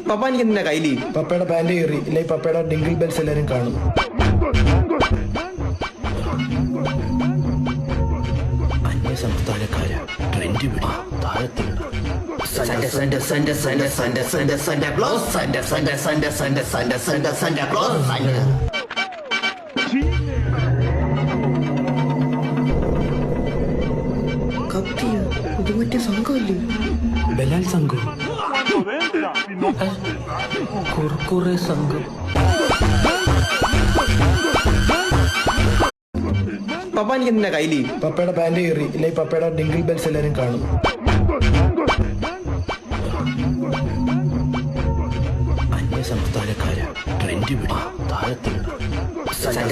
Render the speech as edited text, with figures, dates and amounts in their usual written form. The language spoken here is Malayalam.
പപ്പ എനിക്ക് എന്തിനാ കയ്യില്? പപ്പയുടെ പാന്റ് കയറി ഇല്ലെങ്കിൽ പപ്പയുടെ ഡിങ്കിൾ ബെൽസ് എല്ലാരും കാണും. അന്യസംസ്ഥാനക്കാര ട്രെൻഡ് പിടി താഴത്തിടണം. കത്തിയ ഇത് മറ്റേ സംഘമല്ലേ? ബലാൽ സംഘം, കുർക്കുറെ സംഘം. പപ്പ എനിക്ക് എന്തിനാ കയ്യില്? പപ്പയുടെ പാന്റ് കയറി ഇല്ലെങ്കിൽ പപ്പയുടെ ഡിങ്കിൾ ബെൽസ് എല്ലാരും കാണും. അന്യസംസ്ഥാനക്കാര ട്രെൻഡ് പിടി താഴത്തിടണം. Send